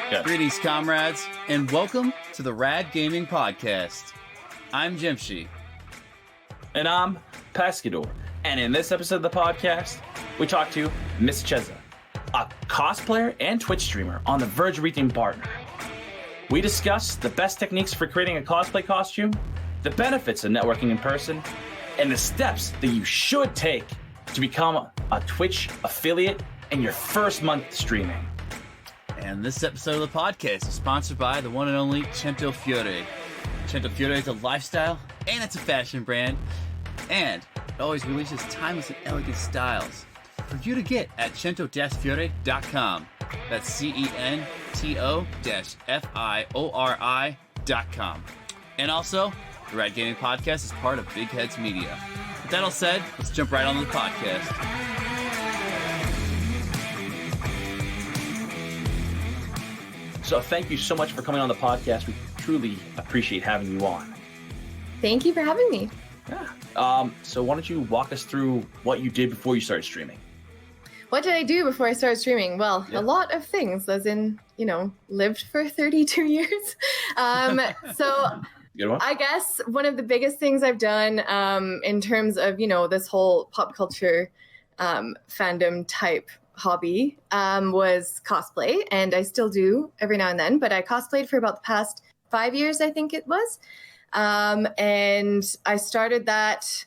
Good. Greetings, comrades, and welcome to the Rad Gaming Podcast. I'm Jimshi. And I'm Pescador. And in this episode of the podcast, we talk to MissChezza, a cosplayer and Twitch streamer on the verge of reaching partner. We discuss the best techniques for creating a cosplay costume, the benefits of networking in person, and the steps that you should take to become a Twitch affiliate in your first month streaming. And this episode of the podcast is sponsored by the one and only Cento Fiore. Cento Fiore is a lifestyle and it's a fashion brand, and it always releases timeless and elegant styles for you to get at cento-fiore.com. That's CENTO-FIORI.com. And also, the Rad Gaming Podcast is part of Big Heads Media. With that all said, let's jump right on to the podcast. So thank you so much for coming on the podcast. We truly appreciate having you on. Thank you for having me. Yeah. So why don't you walk us through what you did before you started streaming? What did I do before I started streaming? Well, a lot of things, as in, lived for 32 years. So Good one. I guess one of the biggest things I've done in terms of, this whole pop culture fandom type hobby was cosplay, and I still do every now and then, but I cosplayed for about the past 5 years, I think it was. And I started that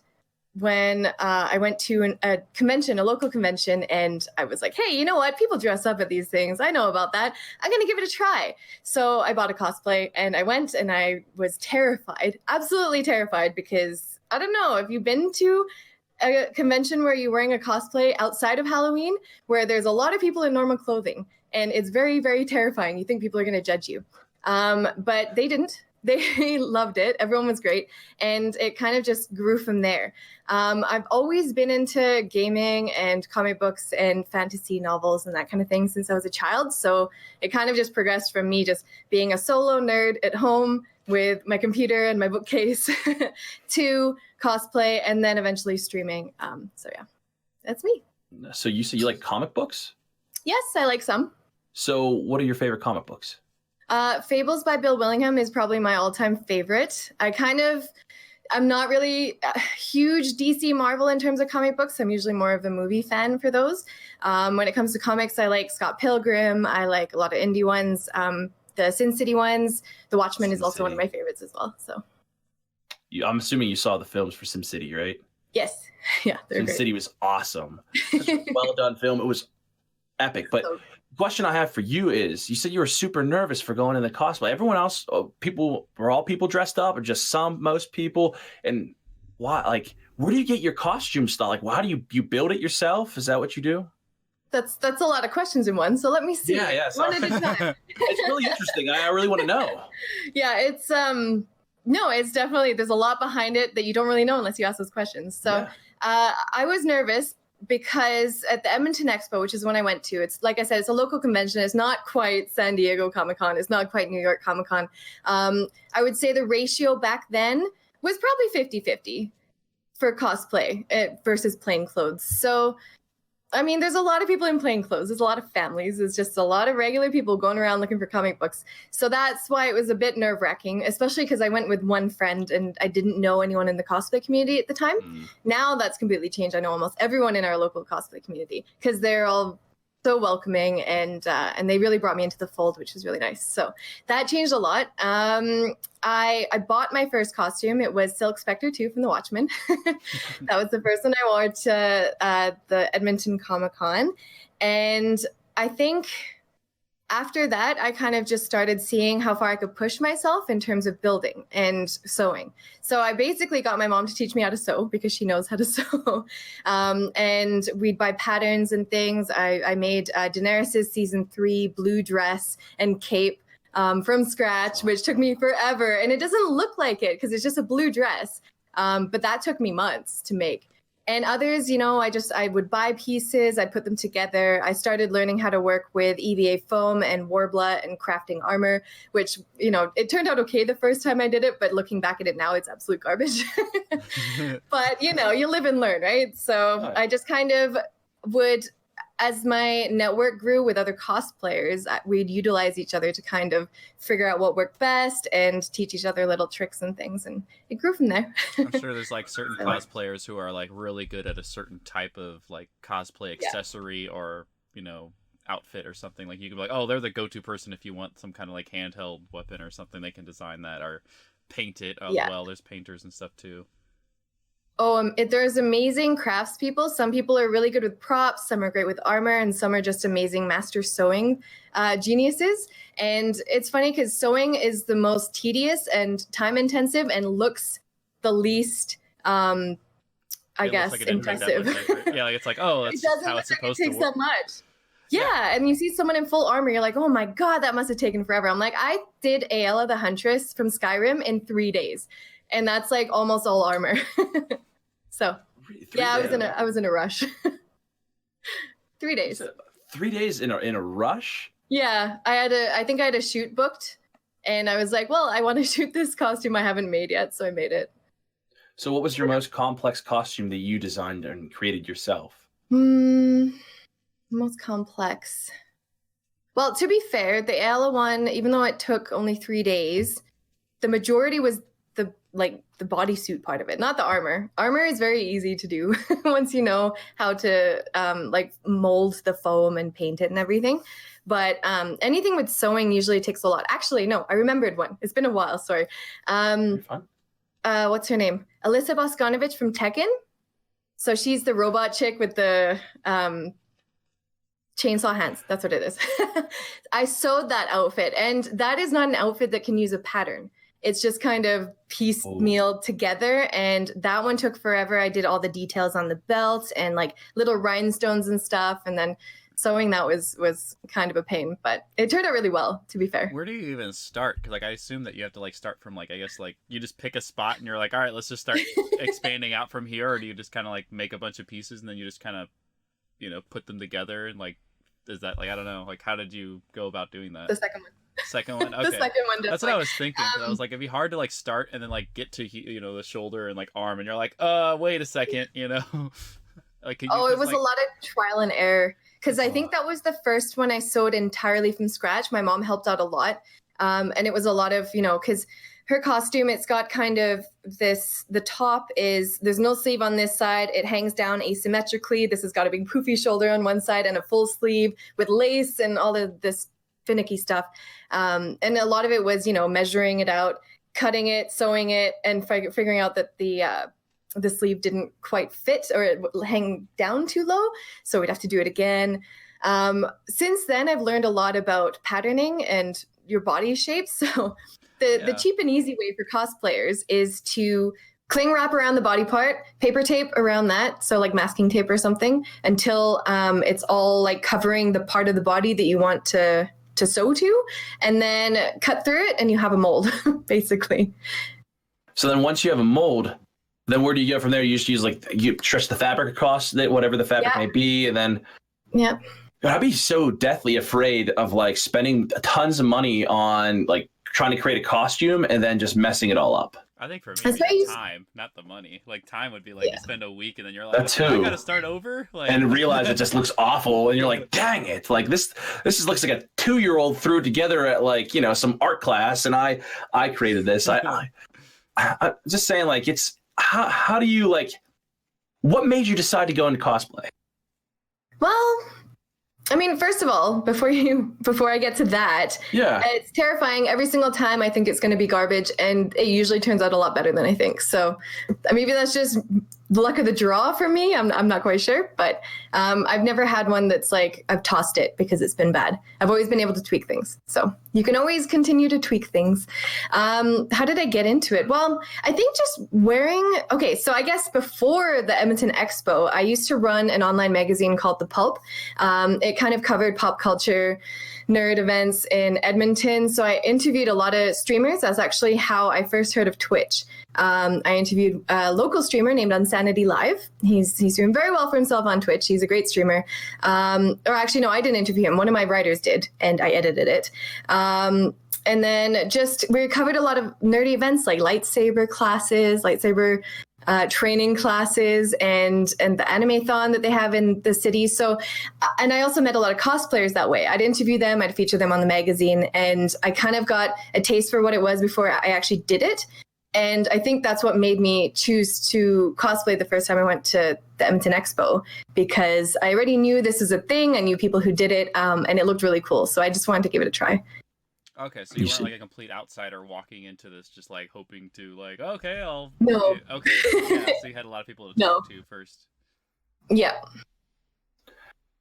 when I went to a convention, a local convention, and I was like, hey, you know what? People dress up at these things. I know about that. I'm going to give it a try. So I bought a cosplay and I went, and I was terrified, absolutely terrified, because I don't know, have you been to a convention where you're wearing a cosplay outside of Halloween, where there's a lot of people in normal clothing, and it's very, very terrifying. You think people are going to judge you. But they didn't. They loved it. Everyone was great. And it kind of just grew from there. I've always been into gaming and comic books and fantasy novels and that kind of thing since I was a child. So it kind of just progressed from me just being a solo nerd at home with my computer and my bookcase to cosplay and then eventually streaming. So yeah, that's me. So you say you like comic books? Yes, I like some. So what are your favorite comic books? Fables by Bill Willingham is probably my all-time favorite. I'm not really a huge DC Marvel in terms of comic books. I'm usually more of a movie fan for those. When it comes to comics, I like Scott Pilgrim. I like a lot of indie ones. The Sin City ones. The Watchmen is also one of my favorites as well. So, I'm assuming you saw the films for SimCity, right? Yes. Yeah, they're great. SimCity was awesome. Well done film. It was epic. But question I have for you is, you said you were super nervous for going in the cosplay. Everyone else, were all people dressed up, or just most people? And why? Like, where do you get your costume style? Like, how do you build it yourself? Is that what you do? That's a lot of questions in one. So let me see. Yeah. One at a time. It's really interesting. I really want to know. Yeah, it's it's definitely, there's a lot behind it that you don't really know unless you ask those questions. So I was nervous because at the Edmonton Expo, which is when I went to, it's like I said, it's a local convention. It's not quite San Diego Comic-Con. It's not quite New York Comic-Con. I would say the ratio back then was probably 50-50 for cosplay versus plain clothes. So I mean, there's a lot of people in plain clothes. There's a lot of families. There's just a lot of regular people going around looking for comic books. So that's why it was a bit nerve-wracking, especially because I went with one friend and I didn't know anyone in the cosplay community at the time. Now that's completely changed. I know almost everyone in our local cosplay community because they're all so welcoming, and they really brought me into the fold, which was really nice. So that changed a lot. I bought my first costume. It was Silk Spectre 2 from The Watchmen. That was the first one I wore to the Edmonton Comic-Con. And I think after that, I kind of just started seeing how far I could push myself in terms of building and sewing. So I basically got my mom to teach me how to sew because she knows how to sew. And we'd buy patterns and things. I made Daenerys' season 3 blue dress and cape from scratch, which took me forever. And it doesn't look like it because it's just a blue dress. But that took me months to make. And others, I would buy pieces, I'd put them together. I started learning how to work with EVA foam and Warbler and crafting armor, which, it turned out okay the first time I did it, but looking back at it now, it's absolute garbage. But, you live and learn, right? So I just kind of would as my network grew with other cosplayers, we'd utilize each other to kind of figure out what worked best and teach each other little tricks and things. And it grew from there. I'm sure there's like certain cosplayers who are like really good at a certain type of like cosplay accessory or, you know, outfit or something. Like you can be like, oh, they're the go-to person if you want some kind of like handheld weapon or something. They can design that or paint it. Well, there's painters and stuff too. Oh, there's amazing craftspeople. Some people are really good with props, some are great with armor, and some are just amazing master sewing geniuses. And it's funny because sewing is the most tedious and time intensive and looks the least, I guess, impressive. Yeah, like it's like, oh, that's how it's supposed to work. It takes that much. Yeah, and you see someone in full armor, you're like, oh my God, that must have taken forever. I'm like, I did Aela the Huntress from Skyrim in 3 days. And that's like almost all armor. So, I was in a rush. 3 days. 3 days in a rush? Yeah, I think I had a shoot booked, and I was like, well, I want to shoot this costume I haven't made yet, so I made it. So what was your most complex costume that you designed and created yourself? Most complex. Well, to be fair, the Aela one, even though it took only 3 days, the majority was the bodysuit part of it, not the armor. Armor is very easy to do once you know how to mold the foam and paint it and everything. But anything with sewing usually takes a lot. Actually, no, I remembered one. It's been a while. Sorry. What's her name? Alyssa Boskanovich from Tekken. So she's the robot chick with the chainsaw hands. That's what it is. I sewed that outfit, and that is not an outfit that can use a pattern. It's just kind of piecemeal together, and that one took forever. I did all the details on the belt and like little rhinestones and stuff, and then sewing that was kind of a pain, but it turned out really well, to be fair. Where do you even start? Because like I assume that you have to like start from like, I guess like you just pick a spot and you're like, all right, let's just start expanding out from here, or do you just kind of like make a bunch of pieces and then you just kind of, you know, put them together and like, is that like, I don't know, like how did you go about doing that? The second one. Second one, okay. The second one. That's what I was thinking. I was like, it'd be hard to like start and then like get to, you know, the shoulder and like arm, and you're like, wait a second, you know. Like, it was a lot of trial and error, because I think that was the first one I sewed entirely from scratch. My mom helped out a lot, and it was a lot of, you know, because her costume, it's got kind of this, the top is, there's no sleeve on this side. It hangs down asymmetrically. This has got a big poofy shoulder on one side and a full sleeve with lace and all of this finicky stuff. And a lot of it was, you know, measuring it out, cutting it, sewing it, and figuring out that the sleeve didn't quite fit or it would hang down too low. So we'd have to do it again. Since then, I've learned a lot about patterning and your body shape. So the cheap and easy way for cosplayers is to cling wrap around the body part, paper tape around that, so like masking tape or something, until it's all like covering the part of the body that you want to sew to, and then cut through it and you have a mold, basically. So then once you have a mold, then where do you go from there? You just use like, you stretch the fabric across whatever the fabric may be, and then I'd be so deathly afraid of like spending tons of money on like trying to create a costume and then just messing it all up. I think for me, it's time, not the money. Like time would be like you spend a week and then you're like, I gotta start over, like, and realize it just looks awful, and you're like, dang it! Like this looks like a 2-year-old threw it together at like, you know, some art class, and I created this. I'm just saying, like, it's how do you like? What made you decide to go into cosplay? Well, I mean, first of all, before I get to that, it's terrifying. Every single time I think it's going to be garbage, and it usually turns out a lot better than I think. So maybe that's just the luck of the draw for me. I'm not quite sure, but I've never had one that's like I've tossed it because it's been bad. I've always been able to tweak things. So you can always continue to tweak things. How did I get into it? Well, I think just so I guess before the Edmonton Expo, I used to run an online magazine called The Pulp. It kind of covered pop culture, nerd events in Edmonton. So I interviewed a lot of streamers. That's actually how I first heard of Twitch. I interviewed a local streamer named Unsanity Live. He's doing very well for himself on Twitch. He's a great streamer. Or actually, no, I didn't interview him. One of my writers did, and I edited it. And then we covered a lot of nerdy events like lightsaber classes, lightsaber training classes and the anime-thon that they have in the city. So, and I also met a lot of cosplayers that way. I'd interview them, I'd feature them on the magazine, and I kind of got a taste for what it was before I actually did it. And I think that's what made me choose to cosplay the first time I went to the Edmonton Expo, because I already knew this was a thing. I knew people who did it, and it looked really cool. So I just wanted to give it a try. Okay, so you weren't like a complete outsider walking into this, just like hoping to like, okay, I'll. No. Okay, yeah, so you had a lot of people to talk to first. Yeah.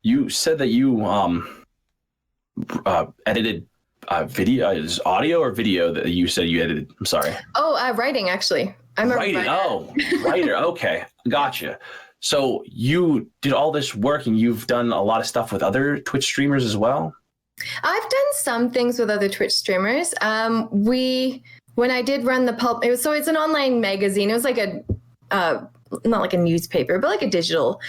You said that you edited video. Is audio or video that you said you edited? I'm sorry. Oh, writing actually. I'm a writing. writer. Oh, writer. Okay, gotcha. So you did all this work, and you've done a lot of stuff with other Twitch streamers as well. I've done some things with other Twitch streamers. When I did run the pulp, it's an online magazine. It was like a not like a newspaper, but like a digital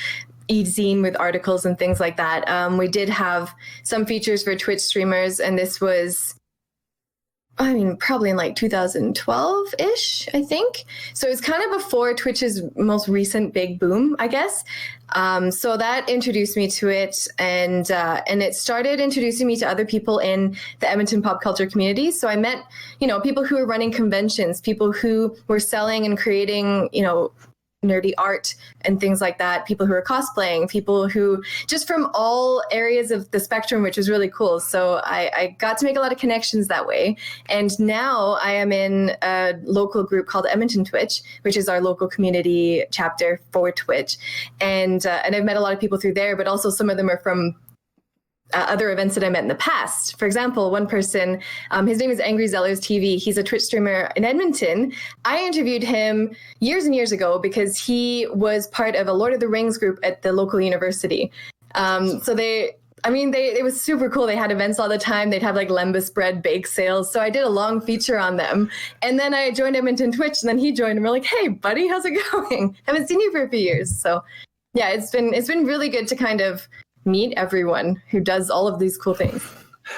e-zine with articles and things like that. We did have some features for Twitch streamers, and this was, I mean, probably in like 2012-ish, I think. So it's kind of before Twitch's most recent big boom, I guess. So that introduced me to it, and it started introducing me to other people in the Edmonton pop culture community. So I met, people who were running conventions, people who were selling and creating, nerdy art and things like that, people who are cosplaying, people who just from all areas of the spectrum, which was really cool. So I got to make a lot of connections that way. And now I am in a local group called Edmonton Twitch, which is our local community chapter for Twitch. And I've met a lot of people through there, but also some of them are from other events that I met in the past. For example, one person, his name is Angry Zellers TV. He's a Twitch streamer in Edmonton. I interviewed him years and years ago because he was part of a Lord of the Rings group at the local university. So it was super cool. They had events all the time. They'd have like lembas bread bake sales. So I did a long feature on them. And then I joined Edmonton Twitch, and then he joined, and we're like, hey, buddy, how's it going? Haven't seen you for a few years. So yeah, it's been really good to kind of meet everyone who does all of these cool things.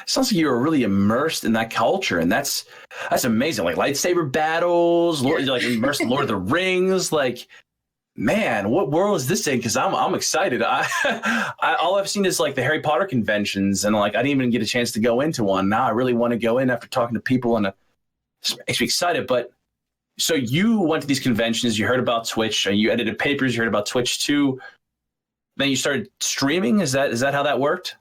Sounds like you were really immersed in that culture, and that's amazing. Like lightsaber battles, like immersed in Lord of the Rings. Like, man, what world is this in? Because I'm excited. All I've seen is like the Harry Potter conventions, and like I didn't even get a chance to go into one. Now I really want to go in after talking to people, and it makes me excited. But so you went to these conventions, you heard about Twitch, and you edited papers, you heard about Twitch too. Then you started streaming. Is that how that worked?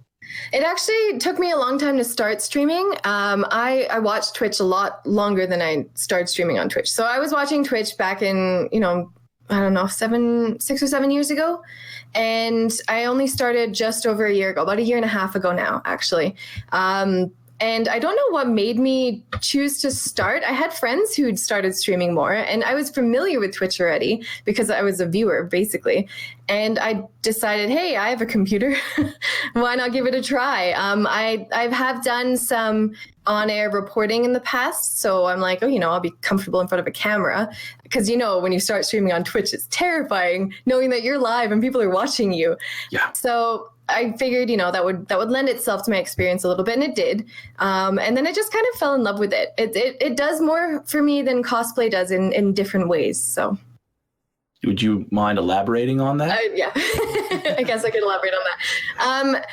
It actually took me a long time to start streaming. I watched Twitch a lot longer than I started streaming on Twitch. So I was watching Twitch back in, I don't know, 6 or 7 years ago. And I only started just over a year ago, about a year and a half ago now, actually. And I don't know what made me choose to start. I had friends who'd started streaming more, and I was familiar with Twitch already because I was a viewer, basically. And I decided, hey, I have a computer. Why not give it a try? I have done some on-air reporting in the past, so I'm like, I'll be comfortable in front of a camera. Because, when you start streaming on Twitch, it's terrifying knowing that you're live and people are watching you. Yeah. So I figured, that would lend itself to my experience a little bit, and it did. And then I just kind of fell in love with it. It does more for me than cosplay does in different ways. So, would you mind elaborating on that? Yeah, I guess I could elaborate on that.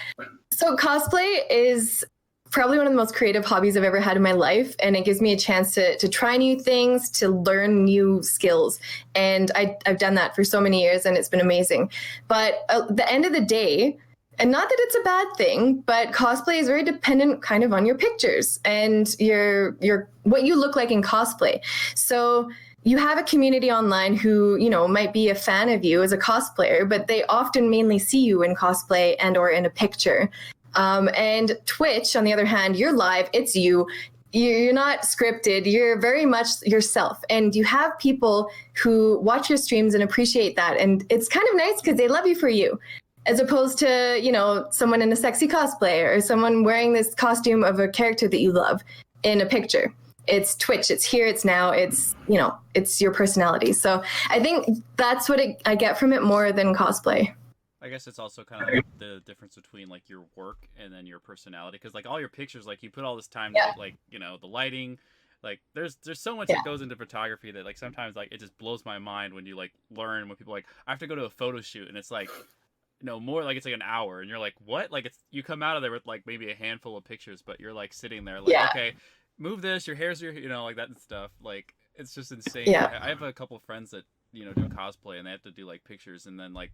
So cosplay is probably one of the most creative hobbies I've ever had in my life, and it gives me a chance to try new things, to learn new skills. And I've done that for so many years, and it's been amazing. But at the end of the day, and not that it's a bad thing, but cosplay is very dependent kind of on your pictures and your what you look like in cosplay. So you have a community online who, might be a fan of you as a cosplayer, but they often mainly see you in cosplay and or in a picture. And Twitch, on the other hand, you're live, it's you. You're not scripted. You're very much yourself. And you have people who watch your streams and appreciate that. And it's kind of nice because they love you for you, as opposed to, someone in a sexy cosplay or someone wearing this costume of a character that you love in a picture. It's Twitch. It's here. It's now. It's, it's your personality. So I think that's what I get from it more than cosplay. I guess it's also kind of like the difference between like your work and then your personality. Because like all your pictures, like you put all this time, to, like, the lighting, Like there's so much that goes into photography that like sometimes like it just blows my mind when you like learn when people like I have to go to a photo shoot and it's like more like it's like an hour and you're like what, like it's you come out of there with like maybe a handful of pictures but you're like sitting there like okay, move this, your hair's your like that and stuff. Like it's just insane. I have a couple of friends that do cosplay and they have to do like pictures and then like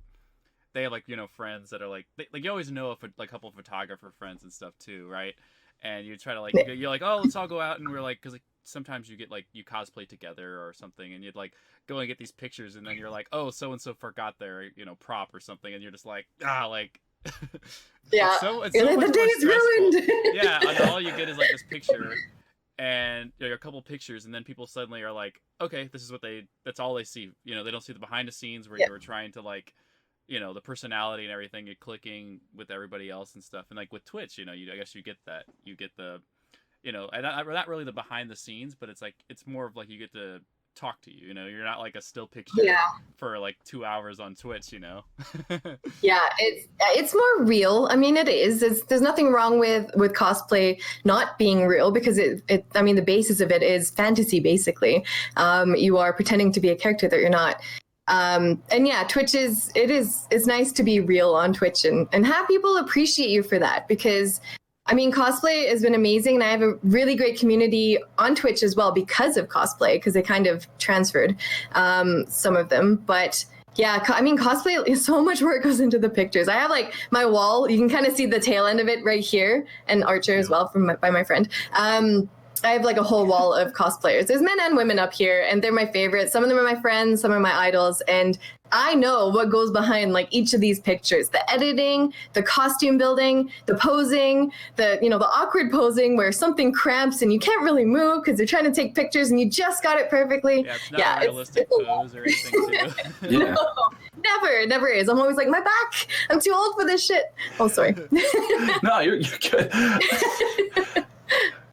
they have like friends that are like like you always know a couple of photographer friends and stuff too, right? And you try to like you're like, oh, let's all go out, and we're like, because like sometimes you get like you cosplay together or something, and you'd like go and get these pictures, and then you're like, oh, so and so forgot their prop or something, and you're just like like it's so the day's ruined. Yeah, and all you get is like this picture and a couple pictures, and then people suddenly are like, okay, this is what that's all they see. They don't see the behind the scenes where you were trying to like the personality and everything, you're clicking with everybody else and stuff. And like with Twitch, I guess you get that. You get the, and not really the behind the scenes, but it's like, it's more of like you get to talk to you, you're not like a still picture for like 2 hours on Twitch, Yeah, it's more real. I mean, it is. There's nothing wrong with cosplay not being real because I mean, the basis of it is fantasy, basically. You are pretending to be a character that you're not. And yeah, Twitch it's nice to be real on Twitch and have people appreciate you for that because I mean, cosplay has been amazing and I have a really great community on Twitch as well because of cosplay because they kind of transferred, some of them, but yeah, I mean, cosplay, so much work goes into the pictures. I have like my wall, you can kind of see the tail end of it right here and Archer as well by my friend. I have like a whole wall of cosplayers. There's men and women up here, and they're my favorites. Some of them are my friends, some are my idols, and I know what goes behind like each of these pictures: the editing, the costume building, the posing, the awkward posing where something cramps and you can't really move because they're trying to take pictures and you just got it perfectly. Yeah, it's not a realistic pose or anything too. Yeah. No, never is. I'm always like, my back. I'm too old for this shit. Oh, sorry. No, you're good.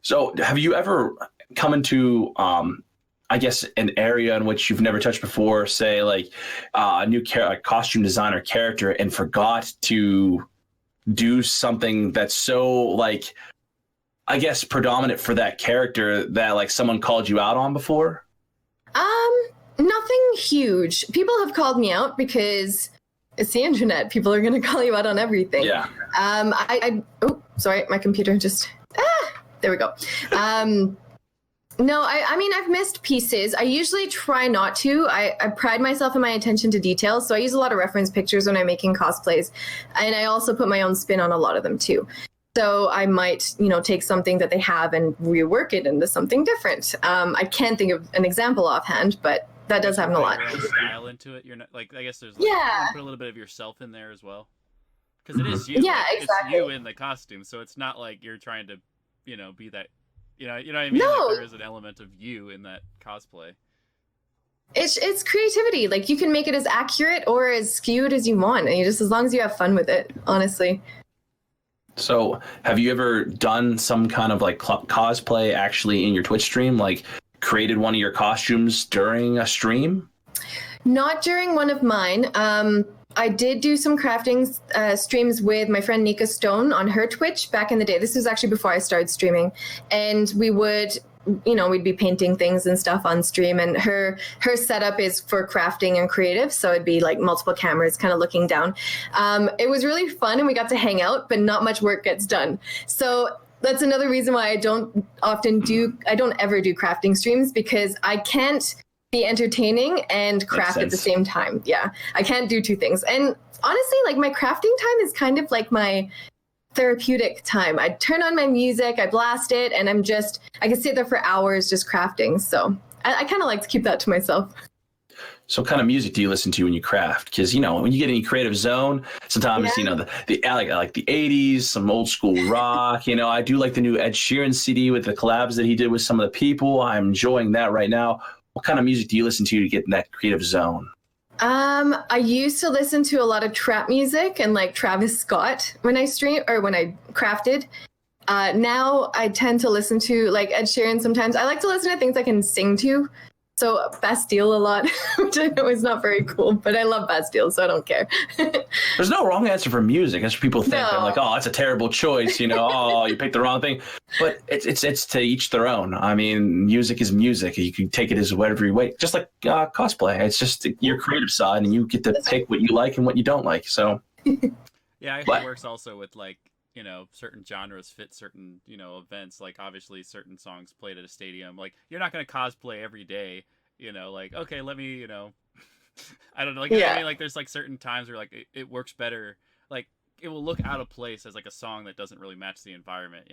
So have you ever come into, I guess, an area in which you've never touched before, say like a new costume designer character and forgot to do something that's so like, I guess, predominant for that character that like someone called you out on before? Nothing huge. People have called me out because it's the internet. People are going to call you out on everything. Yeah. Oh, sorry. My computer just, there we go. No, I mean, I've missed pieces. I usually try not to. I pride myself in my attention to detail. So I use a lot of reference pictures when I'm making cosplays. And I also put my own spin on a lot of them too. So I might, take something that they have and rework it into something different. I can't think of an example offhand, but that does happen a lot. Style into it. You're not like, I guess there's like, you put a little bit of yourself in there as well. Because it is you. Yeah, like, exactly. It's you in the costume. So it's not like you're trying to, be that, you know what I mean? No. Like there is an element of you in that cosplay. It's creativity. Like you can make it as accurate or as skewed as you want. And just as long as you have fun with it, honestly. So have you ever done some kind of like cosplay actually in your Twitch stream? Like created one of your costumes during a stream? Not during one of mine. I did do some crafting streams with my friend Nika Stone on her Twitch back in the day. This was actually before I started streaming. And we would, we'd be painting things and stuff on stream. And her setup is for crafting and creative. So it'd be like multiple cameras kind of looking down. It was really fun and we got to hang out, but not much work gets done. So that's another reason why I don't ever do crafting streams, because I can't be entertaining and craft at the same time. Yeah, I can't do two things. And honestly, like my crafting time is kind of like my therapeutic time. I turn on my music, I blast it, and I can sit there for hours just crafting. So I kind of like to keep that to myself. So what kind of music do you listen to when you craft? Because, when you get in a creative zone, sometimes, the like the 80s, some old school rock, I do like the new Ed Sheeran CD with the collabs that he did with some of the people. I'm enjoying that right now. What kind of music do you listen to get in that creative zone? I used to listen to a lot of trap music and like Travis Scott when I stream or when I crafted. Now I tend to listen to like Ed Sheeran sometimes. I like to listen to things I can sing to. So Bastille a lot, which I know is not very cool, but I love Bastille, so I don't care. There's no wrong answer for music. That's what people think. No. They're like, oh, it's a terrible choice. Oh, you picked the wrong thing. But it's to each their own. I mean, music is music. You can take it as whatever you want. Just like cosplay. It's just your creative side, and you get to pick what you like and what you don't like. So yeah, I think it works also with like, certain genres fit certain, events. Like obviously certain songs played at a stadium. Like you're not going to cosplay every day, like, okay, let me, I don't know. Like, I mean, like there's like certain times where like it works better. Like it will look out of place as like a song that doesn't really match the environment,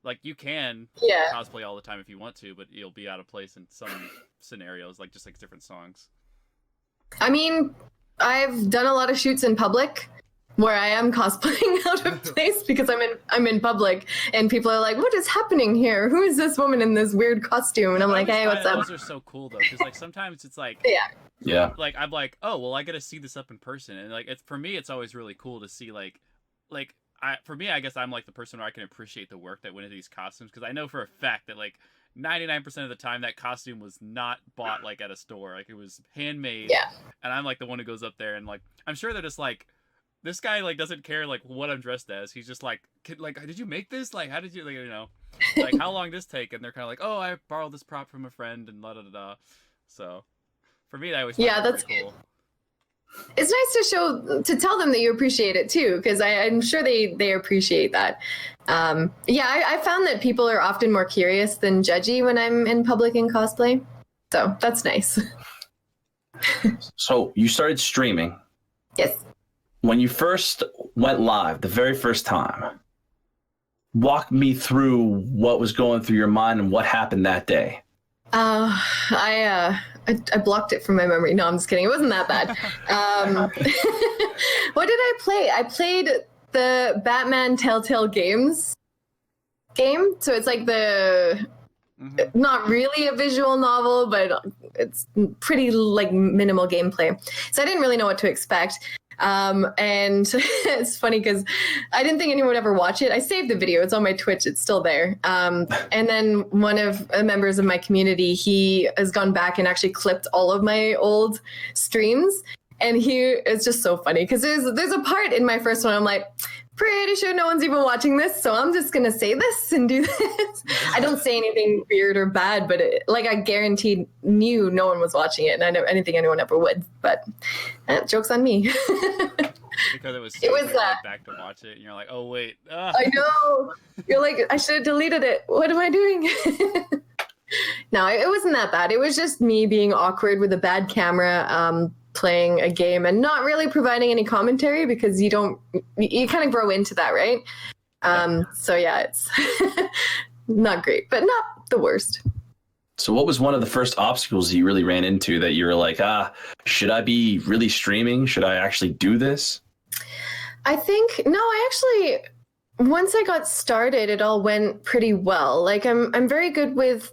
Like you can cosplay all the time if you want to, but you'll be out of place in some scenarios, like just like different songs. I mean, I've done a lot of shoots in public where I am cosplaying out of place because I'm in public and people are like, what is happening here? Who is this woman in this weird costume? And I'm like, hey, what's up? Those are so cool though, because like sometimes it's like, yeah, like I'm like, oh well, I got to see this up in person, and like for me, it's always really cool to see for me, I guess I'm like the person where I can appreciate the work that went into these costumes, because I know for a fact that like 99% of the time that costume was not bought like at a store, like it was handmade. Yeah. And I'm like the one who goes up there and like I'm sure they're just like, this guy like doesn't care like what I'm dressed as. He's just like, did you make this? Like, how did you like how long did this take? And they're kind of like, oh, I borrowed this prop from a friend and da da da. So for me, that always that's cool. It's nice to tell them that you appreciate it too, because I'm sure they appreciate that. I found that people are often more curious than judgy when I'm in public in cosplay, so that's nice. So you started streaming. Yes. When you first went live, the very first time, walk me through what was going through your mind and what happened that day. I blocked it from my memory. No, I'm just kidding. It wasn't that bad. What did I play? I played the Batman Telltale Games game. So it's like not really a visual novel, but it's pretty like minimal gameplay. So I didn't really know what to expect. And it's funny because I didn't think anyone would ever watch it. I saved the video. It's on my Twitch. It's still there. And then one of the members of my community, he has gone back and actually clipped all of my old streams. And it's just so funny because there's a part in my first one I'm like, pretty sure no one's even watching this, so I'm just gonna say this and do this. I don't say anything weird or bad, but I guaranteed knew no one was watching it, and I didn't think anyone ever would. But joke's on me. Because it was back to watch it, and you're like, oh wait. I know. You're like, I should have deleted it. What am I doing? No, it wasn't that bad. It was just me being awkward with a bad camera. Playing a game and not really providing any commentary because you kind of grow into that, right? So yeah, it's not great, but not the worst. So what was one of the first obstacles you really ran into that you were like, should I be really streaming? Should I actually do this? Once I got started, it all went pretty well. Like I'm very good with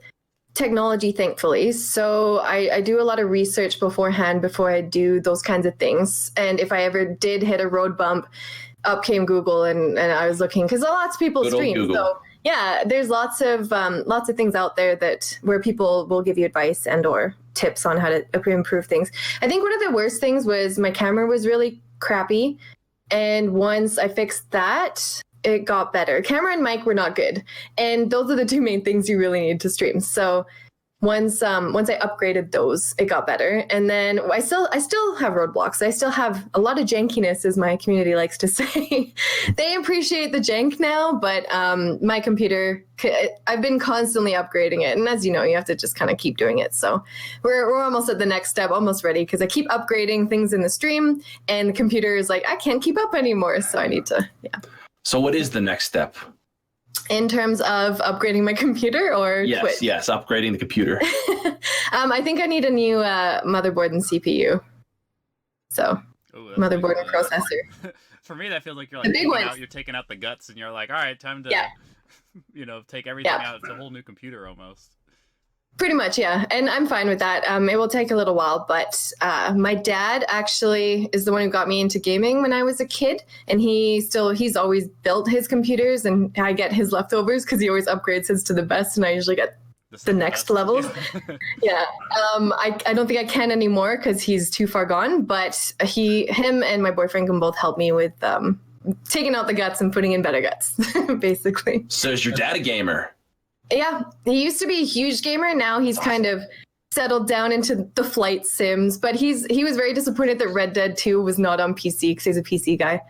technology, thankfully. So I do a lot of research beforehand before I do those kinds of things. And if I ever did hit a road bump, up came Google and I was looking, because lots of people stream. So yeah, there's lots of things out there where people will give you advice and or tips on how to improve things. I think one of the worst things was my camera was really crappy. And once I fixed that, it got better. Camera and mic were not good. And those are the two main things you really need to stream. So once I upgraded those, it got better. And then I still have roadblocks. I still have a lot of jankiness, as my community likes to say. They appreciate the jank now, but my computer, I've been constantly upgrading it. And as you know, you have to just kind of keep doing it. So we're almost at the next step, almost ready, because I keep upgrading things in the stream and the computer is like, I can't keep up anymore. So I need to, So what is the next step? In terms of upgrading my computer or Twitch? Yes, upgrading the computer. I think I need a new motherboard and CPU. So motherboard and processor. For me, that feels like you're taking out the guts and you're like, all right, time to take everything out. It's a whole new computer almost. Pretty much, yeah. And I'm fine with that. It will take a little while, but my dad actually is the one who got me into gaming when I was a kid. And he's always built his computers, and I get his leftovers because he always upgrades his to the best. And I usually get the next levels. Yeah. I don't think I can anymore because he's too far gone, but him and my boyfriend can both help me with taking out the guts and putting in better guts, basically. So is your dad a gamer? Yeah, he used to be a huge gamer. Now he's kind of settled down into the flight sims, but he was very disappointed that Red Dead 2 was not on PC because he's a PC guy.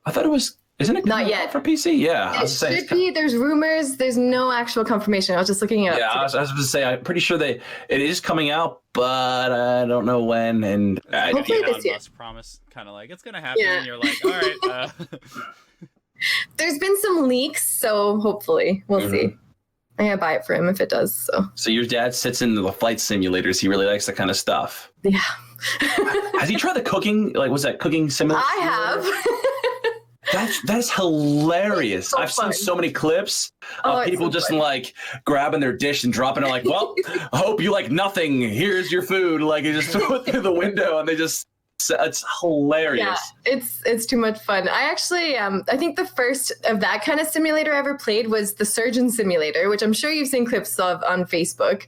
I thought it was. Isn't it not yet for PC? Yeah, it should be. There's rumors. There's no actual confirmation. I was just looking it up. Yeah, I was going to say I'm pretty sure it is coming out, but I don't know when. And hopefully this year. Promise, kind of like it's gonna happen, and you're like, all right. There's been some leaks, so hopefully we'll see. I gotta buy it for him if it does. So your dad sits in the flight simulators. He really likes that kind of stuff. Yeah. Has he tried the cooking? Like, was that cooking simulator? I have. That's hilarious. So I've seen so many clips of people just like grabbing their dish and dropping it like, well, I hope you like nothing. Here's your food. Like, you just throw it through the window and it's hilarious. Yeah, it's too much fun. I actually, I think the first of that kind of simulator I ever played was the surgeon simulator, which I'm sure you've seen clips of on Facebook.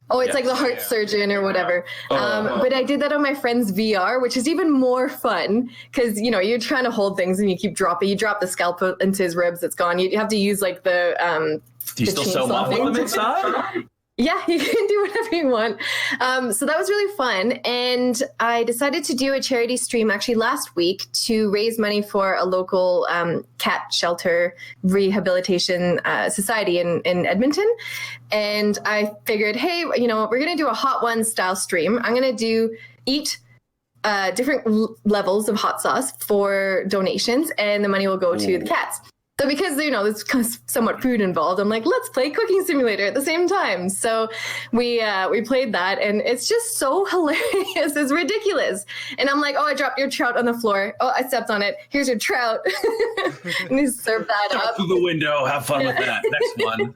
Oh, it's like the heart surgeon or whatever. But I did that on my friend's VR, which is even more fun because, you're trying to hold things and you keep dropping. You drop the scalpel into his ribs, it's gone. You have to use like the Do you still sew them inside? Yeah, you can do whatever you want. So that was really fun. And I decided to do a charity stream actually last week to raise money for a local cat shelter rehabilitation society in Edmonton. And I figured, hey, we're going to do a Hot Ones style stream. I'm going to eat different levels of hot sauce for donations, and the money will go to the cats. So because, there's kind of somewhat food involved, I'm like, let's play Cooking Simulator at the same time. So we played that, and it's just so hilarious. It's ridiculous. And I'm like, oh, I dropped your trout on the floor. Oh, I stepped on it. Here's your trout. And he served that up. Through the window. Have fun with that. Next one.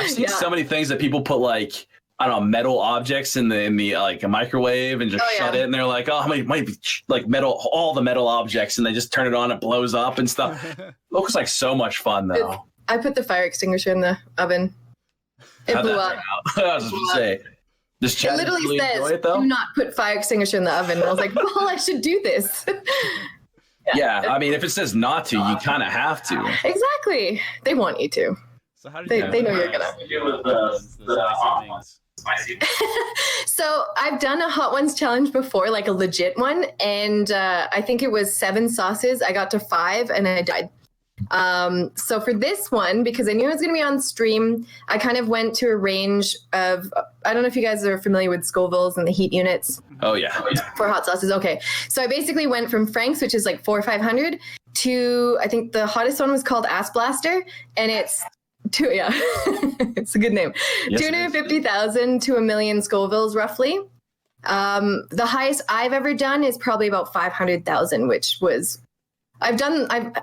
I've seen so many things that people put like, I don't know, metal objects in the like a microwave and just shut it, and they're like, oh, how many might be like metal, all the metal objects, and they just turn it on, it blows up and stuff. Looks like so much fun though. I put the fire extinguisher in the oven. It blew up. I was just gonna say, this chat it literally really says, do not put fire extinguisher in the oven. And I was like, well, I should do this. Yeah, I mean, if it says not to, you kind of have to. Exactly. They want you to. So how did they know you're gonna. So I've done a Hot Ones challenge before, like a legit one, and I think it was 7 sauces. I got to 5 and I died. So for this one, because I knew it was going to be on stream, I kind of went to a range of, I don't know if you guys are familiar with Scovilles and the heat units. Oh yeah. For hot sauces. Okay. So I basically went from Frank's, which is like 400 or 500, to, I think the hottest one was called Ass Blaster, and it's it's a good name. Yes, 250,000 to 1 million Scovilles, roughly. The highest I've ever done is probably about 500,000, which was, I've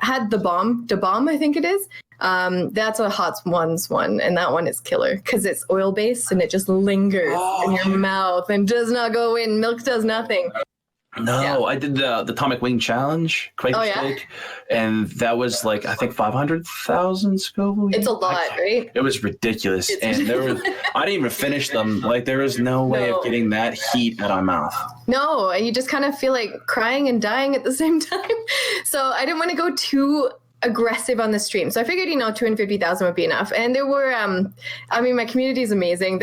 had the bomb, I think it is. That's a Hot Ones one, and that one is killer because it's oil based and it just lingers in your mouth and does not go in. Milk does nothing. No, I did the Atomic Wing Challenge, Quaker Steak, and that was like, I think 500,000 Scoville. It's a lot, right? It was ridiculous. And I didn't even finish them. Like, there was no way of getting that heat out of my mouth. No, you just kind of feel like crying and dying at the same time. So I didn't want to go too aggressive on the stream. So I figured, 250,000 would be enough. And there were, my community is amazing.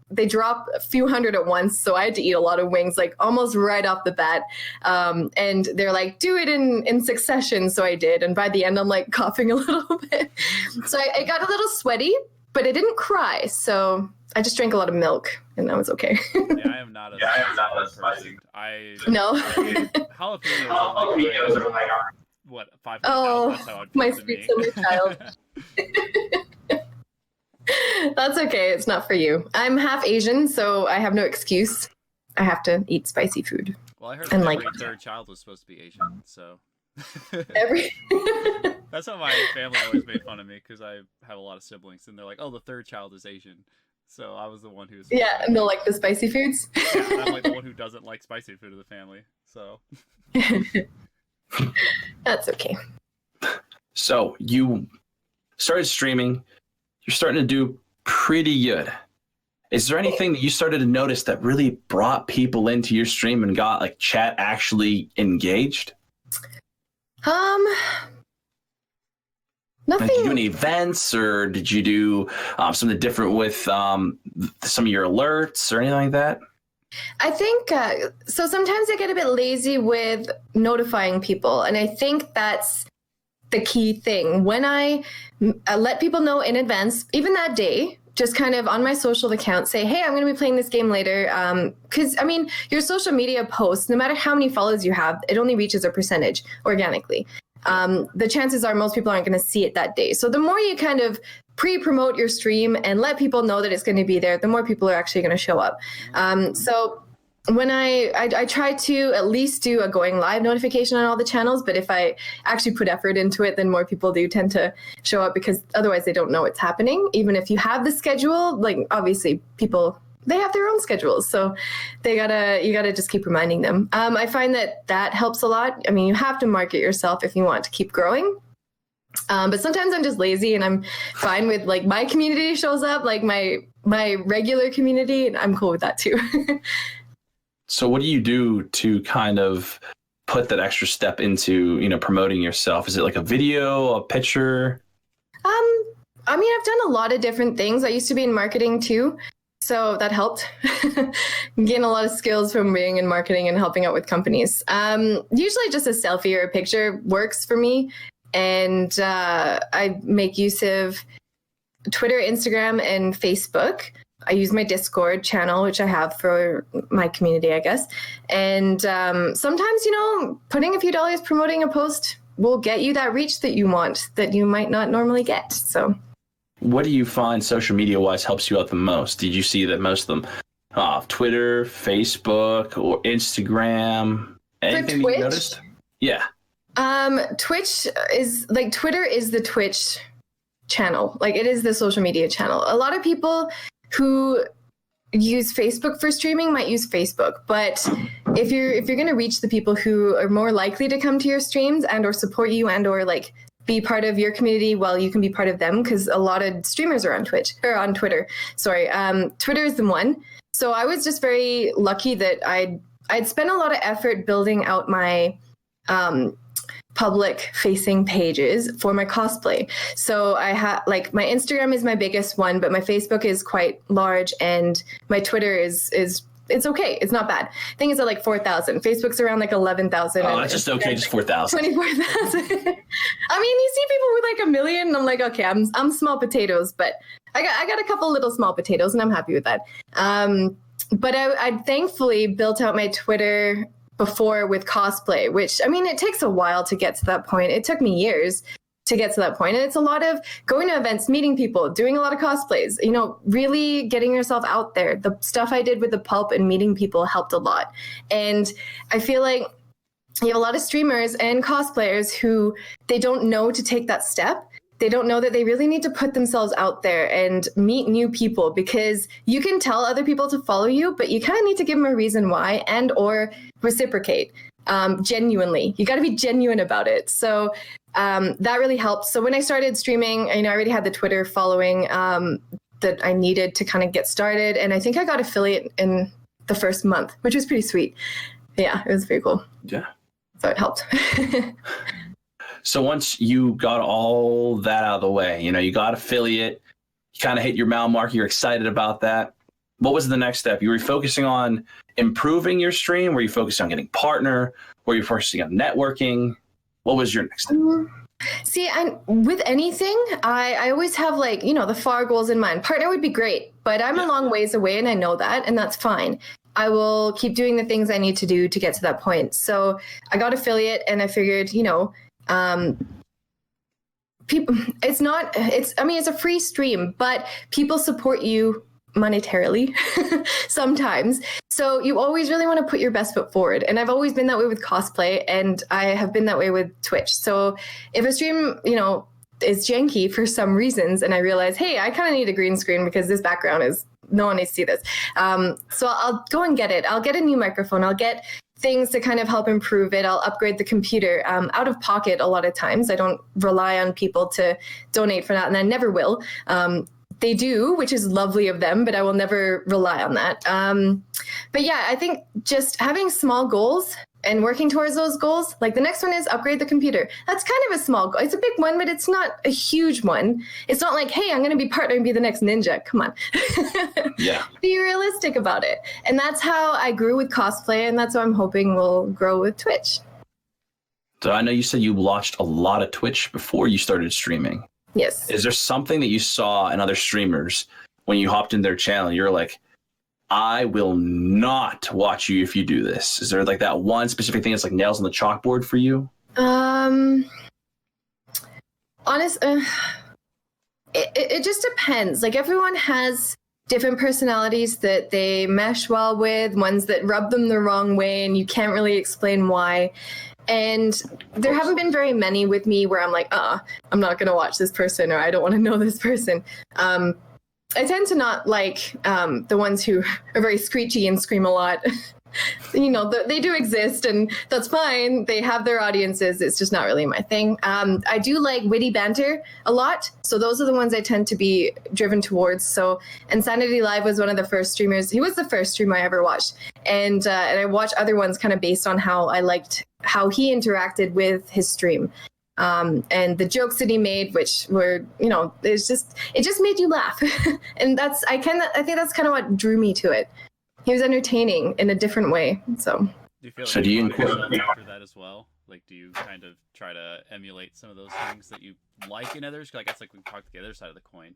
They drop a few hundred at once, so I had to eat a lot of wings, like almost right off the bat. And they're like, do it in succession. So I did. And by the end, I'm like coughing a little bit. So I got a little sweaty, but I didn't cry. So I just drank a lot of milk, and that was okay. I am not a spicy. No. Jalapenos are like what, 500,000? Oh, my sweet summer child. That's okay. It's not for you. I'm half Asian, so I have no excuse. I have to eat spicy food. Well, I heard that every third child was supposed to be Asian, so. That's how my family always made fun of me, because I have a lot of siblings, and they're like, oh, the third child is Asian. So I was the one who's... Yeah, and they'll like the spicy foods? Yeah, and I'm like the one who doesn't like spicy food of the family, so... That's okay. So you started streaming. You're starting to do pretty good. Is there anything that you started to notice that really brought people into your stream and got like chat actually engaged? Nothing. Did you do any events, or did you do something different with some of your alerts or anything like that? I think so. Sometimes I get a bit lazy with notifying people, and I think that's the key thing. When I let people know in advance, even that day, just kind of on my social account, say, hey, I'm going to be playing this game later. Because, I mean, your social media posts, no matter how many follows you have, it only reaches a percentage organically. The chances are most people aren't going to see it that day. So the more you kind of pre-promote your stream and let people know that it's going to be there, the more people are actually going to show up. So when I try to at least do a going live notification on all the channels, but if I actually put effort into it, then more people do tend to show up, because otherwise they don't know what's happening. Even if you have the schedule, like obviously people, they have their own schedules, so you gotta just keep reminding them. I find that helps a lot. I mean, you have to market yourself if you want to keep growing. But sometimes I'm just lazy, and I'm fine with like my community shows up, like my regular community, and I'm cool with that too. So what do you do to kind of put that extra step into, promoting yourself? Is it like a video, a picture? I mean, I've done a lot of different things. I used to be in marketing too, so that helped. Gain a lot of skills from being in marketing and helping out with companies. Usually just a selfie or a picture works for me. And I make use of Twitter, Instagram, and Facebook. I use my Discord channel, which I have for my community, I guess. And sometimes, putting a few dollars promoting a post will get you that reach that you want, that you might not normally get. So, what do you find social media-wise helps you out the most? Did you see that most of them Twitter, Facebook, or Instagram? Anything that you noticed? Yeah. Twitch is like, Twitter is the Twitch channel. Like, it is the social media channel. A lot of people who use Facebook for streaming might use Facebook, but if you're going to reach the people who are more likely to come to your streams and or support you and or like be part of your community, well, you can be part of them, because a lot of streamers are on Twitch or on Twitter. Sorry, Twitter is the one. So I was just very lucky that I'd spent a lot of effort building out my public facing pages for my cosplay. So I have like my Instagram is my biggest one, but my Facebook is quite large, and my Twitter is it's okay. It's not bad. I think it's at like 4,000. Facebook's around like 11,000. Oh, that's just okay. Just 4,000. 24,000. I mean, you see people with like 1 million, and I'm like, okay, I'm small potatoes, but I got a couple little small potatoes, and I'm happy with that. But I thankfully built out my Twitter before with cosplay, which, I mean, it takes a while to get to that point. It took me years to get to that point. And it's a lot of going to events, meeting people, doing a lot of cosplays, really getting yourself out there. The stuff I did with the pulp and meeting people helped a lot. And I feel like you have a lot of streamers and cosplayers who they don't know to take that step. They don't know that they really need to put themselves out there and meet new people, because you can tell other people to follow you, but you kind of need to give them a reason why and or reciprocate genuinely. You got to be genuine about it. So that really helped. So when I started streaming, I already had the Twitter following that I needed to kind of get started. And I think I got affiliate in the first month, which was pretty sweet. Yeah, it was very cool. Yeah. So it helped. So once you got all that out of the way, you got affiliate, you kind of hit your mile mark, you're excited about that. What was the next step? You were focusing on improving your stream? Were you focusing on getting partner? Were you focusing on networking? What was your next step? See, with anything, I always have like, the far goals in mind. Partner would be great, but I'm a long ways away, and I know that, and that's fine. I will keep doing the things I need to do to get to that point. So I got affiliate, and I figured, people, it's a free stream, but people support you monetarily sometimes. So you always really want to put your best foot forward. And I've always been that way with cosplay, and I have been that way with Twitch. So if a stream, is janky for some reasons, and I realize, hey, I kind of need a green screen because this background is, no one needs to see this. So I'll go and get it. I'll get a new microphone. I'll get things to kind of help improve it. I'll upgrade the computer out of pocket a lot of times. I don't rely on people to donate for that, and I never will. they do, which is lovely of them, but I will never rely on that. But yeah, I think just having small goals and working towards those goals, like the next one is upgrade the computer. That's kind of a small goal. It's a big one, but it's not a huge one. It's not like, hey, I'm going to be partner and be the next ninja. Come on. Yeah. Be realistic about it. And that's how I grew with cosplay, and that's how I'm hoping will grow with Twitch. So I know you said you watched a lot of Twitch before you started streaming. Yes. Is there something that you saw in other streamers when you hopped in their channel? You're like, I will not watch you if you do this. Is there like that one specific thing that's like nails on the chalkboard for you? It just depends. Like everyone has different personalities that they mesh well with, ones that rub them the wrong way and you can't really explain why. And there haven't been very many with me where I'm like, I'm not going to watch this person, or I don't want to know this person. I tend to not like the ones who are very screechy and scream a lot. You know, they do exist, and that's fine. They have their audiences. It's just not really my thing. I do like witty banter a lot. So those are the ones I tend to be driven towards. So Insanity Live was one of the first streamers. He was the first streamer I ever watched. And I watched other ones kind of based on how I liked how he interacted with his stream. And the jokes that he made, which were, you know, it just made you laugh. And I think that's kind of what drew me to it. He was entertaining in a different way. So Do you feel like you after that as well? Like, do you kind of try to emulate some of those things that you like in others? Like, that's like we talked the other side of the coin.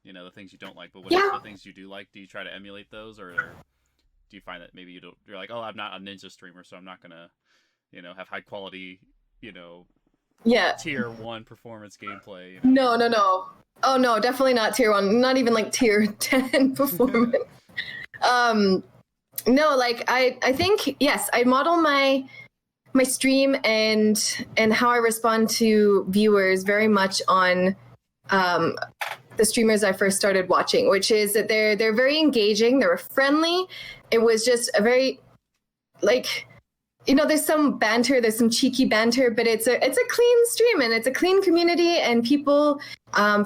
You know, the things you don't like, but what are the things you do like? Do you try to emulate those, or do you find that maybe you're like, oh, I'm not a ninja streamer, so I'm not gonna, you know, have high quality, you know, tier 1 performance gameplay? You know? No. Oh no, definitely not tier 1. Not even like tier 10 performance. No, like I think, yes, I model my stream and how I respond to viewers very much on the streamers I first started watching, which is that they're very engaging, they're friendly. It was just a very, like, you know, there's some banter, there's some cheeky banter, but it's a clean stream and it's a clean community, and people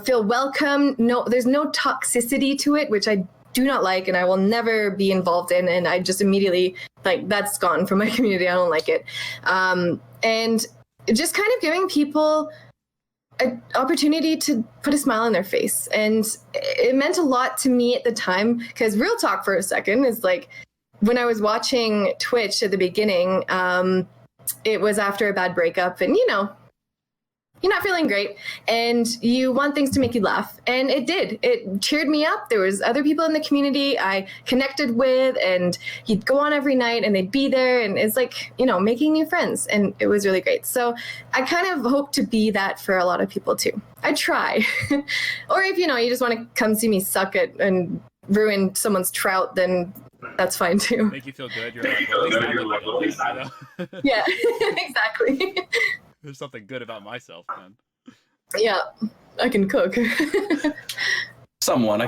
feel welcome. No, there's no toxicity to it, which I do not like, and I will never be involved in. And I just immediately, like, that's gone from my community. I don't like it. And just kind of giving people an opportunity to put a smile on their face. And it meant a lot to me at the time, because real talk for a second is like, when I was watching Twitch at the beginning, it was after a bad breakup, and, you know, you're not feeling great and you want things to make you laugh. And it did. It cheered me up. There was other people in the community I connected with, and you'd go on every night and they'd be there, and it's like, you know, making new friends, and it was really great. So I kind of hope to be that for a lot of people too. I try. Or if, you know, you just want to come see me suck it and ruin someone's trout, then that's fine too. Make you feel good. You're like, well, at least I did it, you know? Yeah, exactly. There's something good about myself, man. Yeah, I can cook. I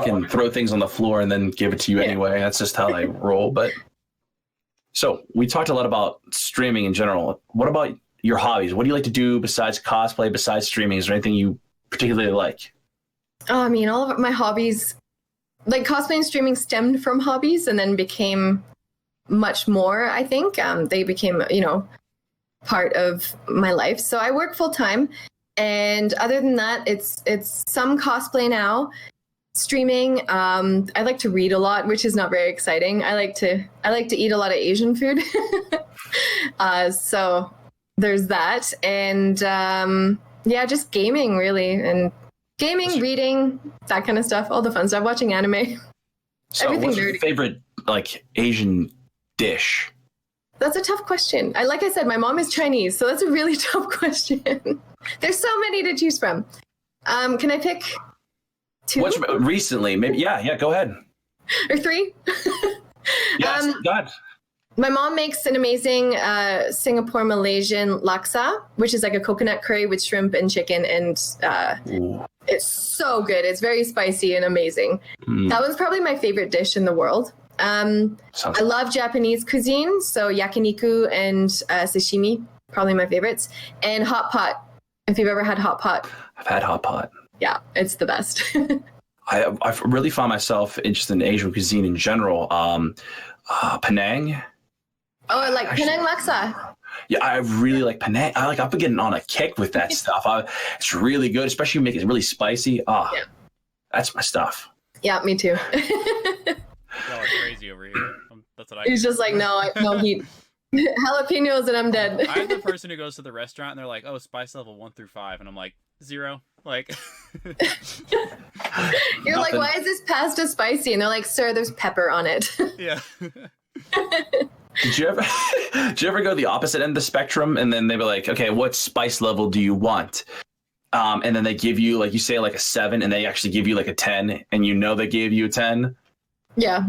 can throw things on the floor and then give it to you anyway. That's just how I roll. But so we talked a lot about streaming in general. What about your hobbies? What do you like to do besides cosplay, besides streaming? Is there anything you particularly like? I mean, all of my hobbies, like cosplay and streaming, stemmed from hobbies and then became much more, I think. They became, you know, part of my life. So I work full time, and other than that, it's some cosplay now, streaming. I like to read a lot, which is not very exciting. I like to eat a lot of Asian food. So there's that, and just gaming really, and reading, that kind of stuff, all the fun stuff, watching anime. So everything what's your favorite like Asian dish? That's a tough question. Like I said, my mom is Chinese, so that's a really tough question. There's so many to choose from. Can I pick 2? Recently, maybe. Yeah, go ahead. Or 3? Yes, God. My mom makes an amazing Singapore Malaysian laksa, which is like a coconut curry with shrimp and chicken, and it's so good. It's very spicy and amazing. That was probably my favorite dish in the world. I love Japanese cuisine, so yakiniku and sashimi, probably my favorites. And hot pot, if you've ever had hot pot. I've had hot pot. Yeah, it's the best. I really found myself interested in Asian cuisine in general. Penang. Oh, like Penang laksa. Yeah, I really like Penang. I've been getting on a kick with that stuff. It's really good, especially when you make it really spicy. Yeah. That's my stuff. Yeah, me too. Y'all are crazy over here. That's what I. He's just like, no heat. Jalapenos and I'm dead. I'm the person who goes to the restaurant and they're like, oh, spice level 1 through 5, and I'm like 0. Like. You're like, why is this pasta spicy? And they're like, sir, there's pepper on it. Yeah. Did you ever go the opposite end of the spectrum, and then they were like, okay, what spice level do you want? And then they give you, like, you say like a 7, and they actually give you like a 10, and you know they gave you a 10. Yeah.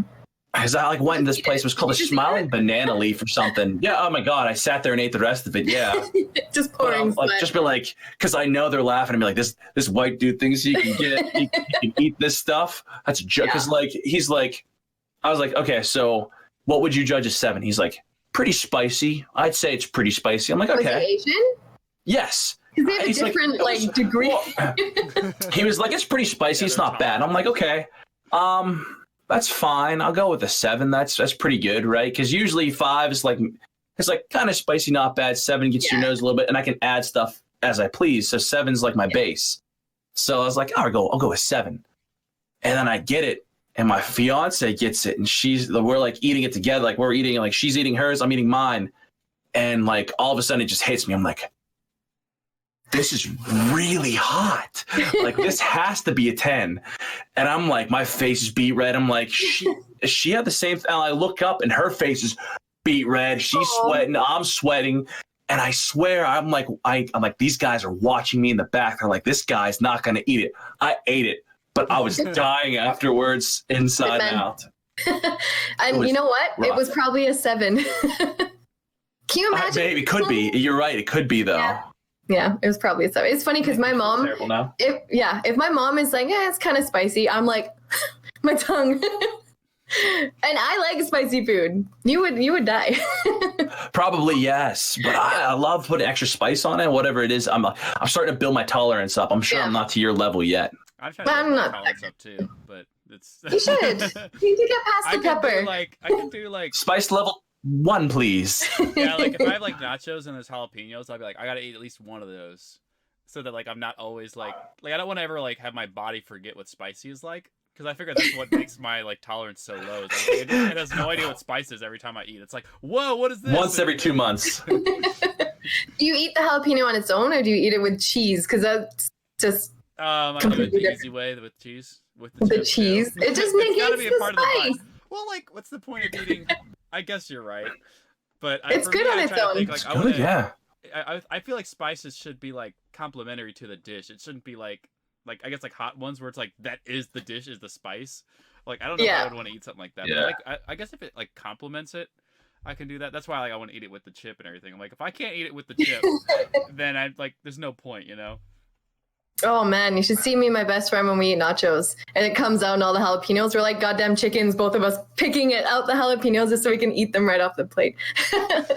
Because I went in this place, it was called a Smiling Banana Leaf or something. Yeah, oh my God, I sat there and ate the rest of it, yeah. Just pouring just be like, because I know they're laughing at me like, this white dude thinks he can he can eat this stuff? That's a joke. Because he's like, I was like, okay, so what would you judge a 7? He's like, pretty spicy. I'd say it's pretty spicy. I'm like, okay. Was he Asian? Yes. Because they have a different degree. He was like, it's pretty spicy. It's not bad. I'm like, okay. That's fine. I'll go with a 7. That's pretty good, right? Because usually 5 is like, it's like kind of spicy, not bad. 7 gets your nose a little bit, and I can add stuff as I please. So 7's like my base. So I was like, I'll go with 7. And then I get it, and my fiance gets it, and we're like eating it together. Like we're eating, like she's eating hers, I'm eating mine, and like all of a sudden it just hits me. I'm like, this is really hot. Like this has to be a 10. And I'm like, my face is beet red. I'm like, she had the same thing. I look up and her face is beet red. She's sweating. I'm sweating. And I swear, I'm like, these guys are watching me in the back. They're like, this guy's not going to eat it. I ate it, but I was dying afterwards, inside and out. And you know what? Rough. It was probably a 7. Can you imagine? Maybe it could be. You're right. It could be though. Yeah, it was probably a 7. It's funny because my mom, terrible now. If my mom is like, it's kind of spicy, I'm like, my tongue. And I like spicy food. You would die. Probably yes, but I love putting extra spice on it. Whatever it is, I'm starting to build my tolerance up. I'm sure I'm not to your level yet. I'm trying to build my tolerance up too, but it's. You should. You need to get past the pepper. I can do like spice level 1, please. Yeah, like if I have like nachos and there's jalapenos, I'll be like, I gotta eat at least one of those, so that like I'm not always like I don't want to ever like have my body forget what spicy is like, because I figure that's what makes my like tolerance so low. Like, it has no idea what spice is every time I eat. It's like, whoa, what is this? Once every 2 months. Do you eat the jalapeno on its own, or do you eat it with cheese? Because that's just I do it the easy way with cheese. With the cheese, it just negates the spice. Well, like, what's the point of eating? I guess you're right, but it's good on its own. I feel like spices should be like complementary to the dish. It shouldn't be like I guess like hot ones where it's like that is the dish is the spice. Like I don't know if I would want to eat something like that. Yeah. But like I guess if it like complements it, I can do that. That's why I want to eat it with the chip and everything. I'm like, if I can't eat it with the chip, then I there's no point, you know. Oh man, you should see me and my best friend when we eat nachos and it comes out and all the jalapenos. We're like goddamn chickens, both of us picking it out the jalapenos just so we can eat them right off the plate.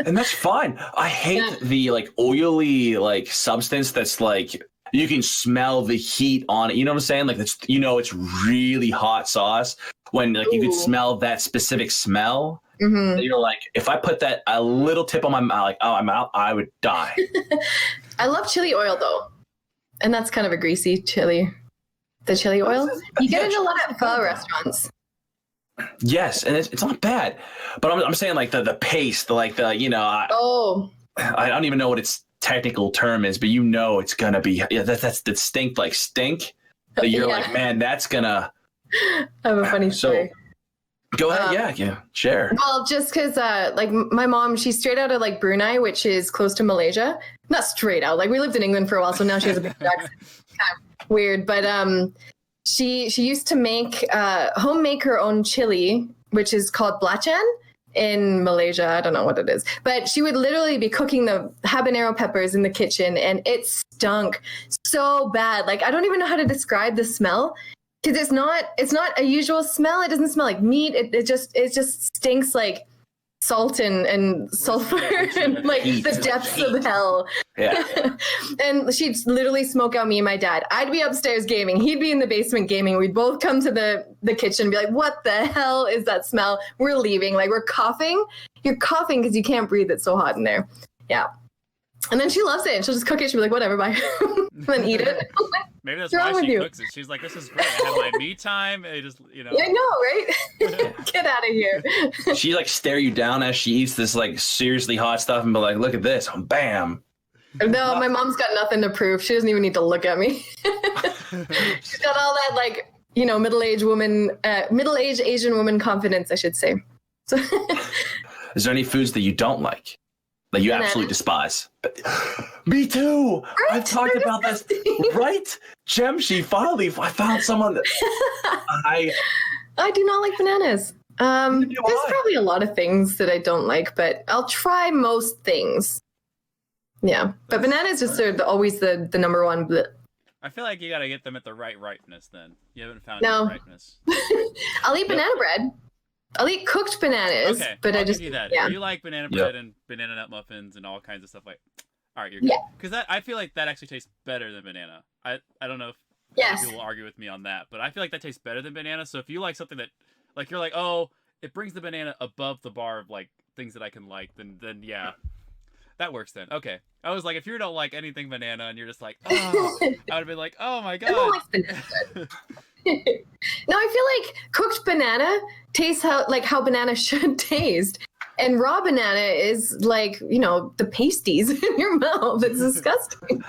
And that's fine. I hate the like oily like substance that's like you can smell the heat on it. You know what I'm saying? Like it's it's really hot sauce when like you can smell that specific smell. Mm-hmm. You're like, if I put that a little tip on my mouth, I'm out, I would die. I love chili oil though. And that's kind of a greasy chili. The chili oil? You get it in a lot of pho restaurants. Yes, and it's not bad. But I'm saying like the paste, I don't even know what its technical term is, but it's gonna be that's distinct like stink. That you're like, man, that's gonna I have a funny story. Go ahead, yeah, share. Well, just because, like, my mom, she's straight out of, like, Brunei, which is close to Malaysia. Not straight out. Like, we lived in England for a while, so now she has a big accent. Kind of weird. But she used to make her own chili, which is called belacan in Malaysia. I don't know what it is. But she would literally be cooking the habanero peppers in the kitchen, and it stunk so bad. Like, I don't even know how to describe the smell. Because it's not a usual smell. It doesn't smell like meat. It just stinks like salt and sulfur and like Heat. the depths of hell. Yeah. And she'd literally smoke out me and my dad. I'd be upstairs gaming. He'd be in the basement gaming. We'd both come to the kitchen and be like, what the hell is that smell? We're leaving. Like, we're coughing. You're coughing because you can't breathe. It's so hot in there. Yeah. And then she loves it. And she'll just cook it. She'll be like, whatever, bye. And then eat it. Maybe that's What's wrong why with she you? cooks it. She's like, this is great. I have my me time. I just, I know, right? Get out of here. She like stare you down as she eats this like seriously hot stuff and be like, look at this. Bam. No, my mom's got nothing to prove. She doesn't even need to look at me. She's got all that, like, you know, middle-aged Asian woman confidence, I should say. So Is there any foods that you don't like? That you absolutely despise? Me too. Right? I've talked They're about this. disgusting. Right? Gemshi, finally, I found someone that I do not like bananas. do There's I. probably a lot of things that I don't like, but I'll try most things. Yeah, but bananas just are always the number one. Bleh. I feel like you got to get them at the right ripeness then. You haven't found No. your ripeness. I'll eat banana bread. I'll eat cooked bananas, Okay, but I'll I just give you that. yeah. If you like banana bread and banana nut muffins and all kinds of stuff like, all right, you're good. Yeah. Because I feel like that actually tastes better than banana. I don't know if Yes. people will argue with me on that, but I feel like that tastes better than banana. So if you like something that, like, you're like, oh, it brings the banana above the bar of like things that I can like, then yeah, that works then. Okay. I was like, if you don't like anything banana and you're just like, oh, I would have been like, oh my I don't god. like banana bread. No, I feel like cooked banana tastes how banana should taste. And raw banana is like, you know, the pasties in your mouth. It's disgusting.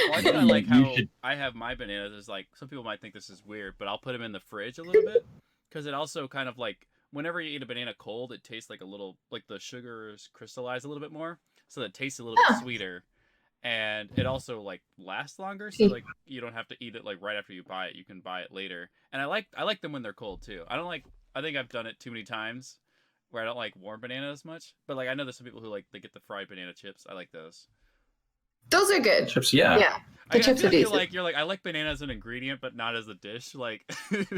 Well, I kind of like You how should- I have my bananas. Is like some people might think this is weird, but I'll put them in the fridge a little bit because it also kind of like whenever you eat a banana cold, it tastes like a little like the sugars crystallize a little bit more, so that it tastes a little bit sweeter, and it also like lasts longer. So like you don't have to eat it like right after you buy it. You can buy it later, and I like them when they're cold too. I think I've done it too many times where I don't like warm bananas as much, but like I know there's some people who like they get the fried banana chips. I like those. Those are good. chips, yeah. Yeah. The chips feel are like decent. you're like I like banana as an ingredient, but not as a dish. Like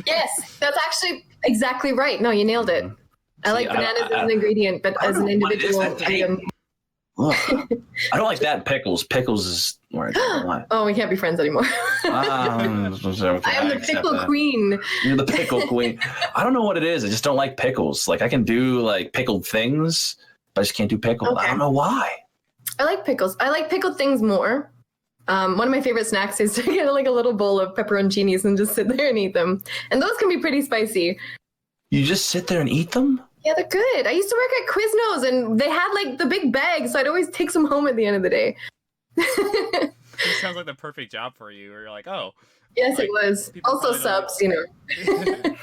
Yes, that's actually exactly right. No, you nailed it. I like See, bananas as an ingredient, but I as don't an know what it is individual that they- item. Ugh. I don't like that and pickles. Pickles is where I don't like. Oh, we can't be friends anymore. Okay, I am the accept pickle that. queen. You're the pickle queen. I don't know what it is. I just don't like pickles. Like I can do like pickled things, but I just can't do pickles. Okay. I don't know why. I like pickles. I like pickled things more. One of my favorite snacks is to get like a little bowl of pepperoncinis and just sit there and eat them. And those can be pretty spicy. You just sit there and eat them? Yeah, they're good. I used to work at Quiznos and they had like the big bags, so I'd always take some home at the end of the day. it sounds like the perfect job for you. Where you're like, oh, Yes, Like, it was. people Also probably don't- subs, you know,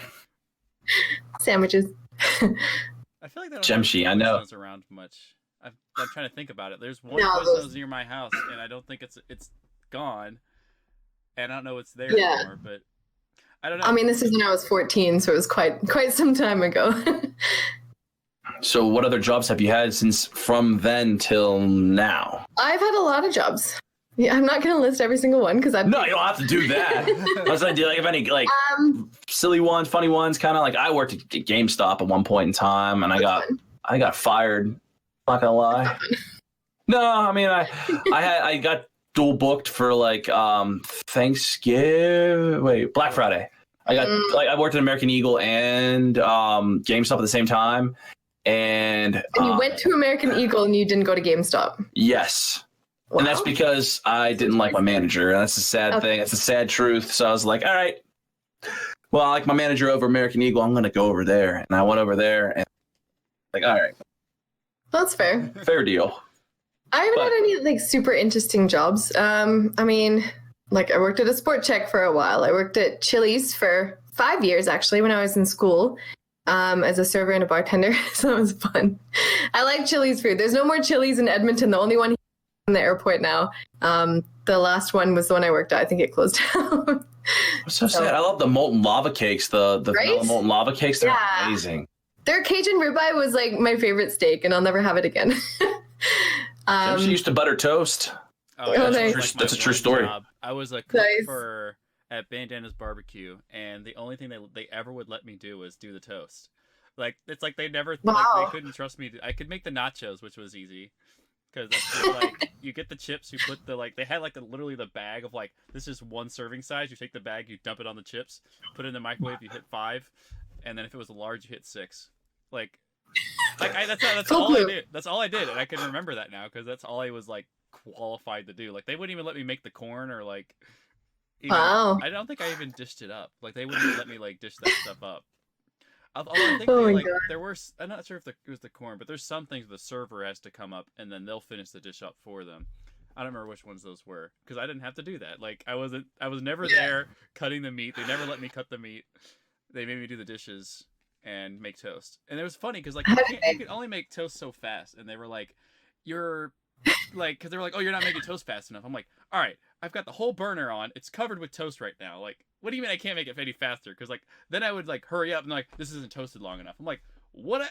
sandwiches. I feel like they don't Gemshi, have I know. Quiznos around much. I'm trying to think about it. There's one No, Quiznos those- near my house, and I don't think it's gone, and I don't know it's there Yeah. anymore. But I don't know. I mean, this is when I was 14, so it was quite some time ago. So what other jobs have you had since from then till now? I've had a lot of jobs. Yeah, I'm not going to list every single one because I've No, you don't have to do that. I was like, do you like have any like silly ones, funny ones, kind of like I worked at GameStop at one point in time and I got fired. Not gonna lie. No, I mean I got dual booked for like Black Friday. I worked at American Eagle and GameStop at the same time. And you went to American Eagle and you didn't go to GameStop. yes. Wow. And that's because I didn't like my manager. And that's the sad thing. That's the sad truth. So I was like, all right, well, I like my manager over American Eagle. I'm going to go over there. And I went over there and like, all right, That's fair. fair deal. I haven't had any like super interesting jobs. I mean, like I worked at a Sport Check for a while. I worked at Chili's for 5 years actually when I was in school. As a server and a bartender, so that was fun. I like Chili's food. There's no more Chili's in Edmonton. The only one in the airport now. The last one was the one I worked at. I think it closed down. What's so sad? I love the molten lava cakes. The Right? vanilla molten lava cakes. They're Yeah. amazing. Their Cajun ribeye was like my favorite steak, and I'll never have it again. She used to butter toast. Oh, Oh, that nice. was, like, That's my a true one story. job. I was a cook Nice. at Bandana's Barbecue, and the only thing they ever would let me do was do the toast. Like it's like they never Wow. they couldn't trust me. I could make the nachos, which was easy. Because that's just like, you get the chips, you put the, like, they had, like, literally the bag of, like, this is one serving size. You take the bag, you dump it on the chips, put it in the microwave, you hit 5, and then if it was a large, you hit 6. Like that's all I did. That's all I did, and I can remember that now, because that's all I was, like, qualified to do. Like, they wouldn't even let me make the corn, or, like, Wow. I don't think I even dished it up. Like, they wouldn't even let me, like, dish that stuff up. Although I think Oh they, my like, God. there were, I'm not sure if it was the corn, but there's some things the server has to come up and then they'll finish the dish up for them. I don't remember which ones those were because I didn't have to do that. Like I was never there cutting the meat. They never let me cut the meat. They made me do the dishes and make toast. And it was funny because like you can only make toast so fast. And they were like, you're like, because they were like, oh, you're not making toast fast enough. I'm like, all right, I've got the whole burner on. It's covered with toast right now. Like, what do you mean I can't make it any faster? Because like then I would like hurry up and like this isn't toasted long enough. I'm like, what?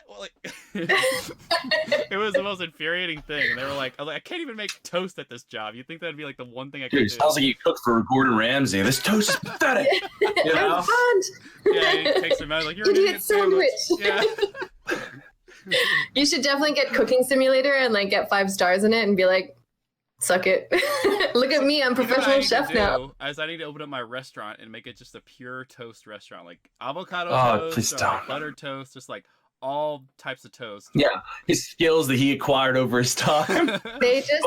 It was the most infuriating thing. And they were like, I can't even make toast at this job. You think that'd be like the one thing I could do? Dude, sounds like you cook for Gordon Ramsay. This toast is pathetic. You know? Yeah, he takes them out like you're an Idiot idiot sandwich. sandwich. Yeah. You should definitely get Cooking Simulator and like get 5 stars in it and be like, suck it. Look at me, I'm professional chef now. I need to open up my restaurant and make it just a pure toast restaurant, like avocado toast, please or don't. like butter toast, just like all types of toast. Yeah, his skills that he acquired over his time. They just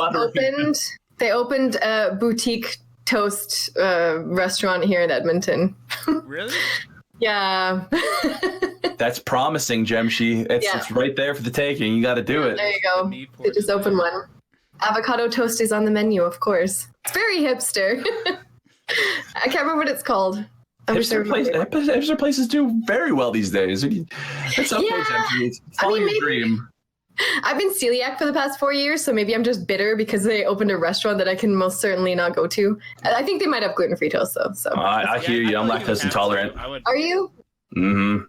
opened a boutique toast restaurant here in Edmonton. Really? Yeah. That's promising, Jemshi. It's right there for the taking. You got to do it. There you go. They just opened one. Avocado toast is on the menu, of course. It's very hipster. I can't remember what it's called. Hipster places do very well these days. That's okay, Jemshi. It's following your dream. I've been celiac for the past 4 years, so maybe I'm just bitter because they opened a restaurant that I can most certainly not go to. I think they might have gluten-free toast, though. So I hear you. I'm lactose intolerant. Are you? Mm-hmm.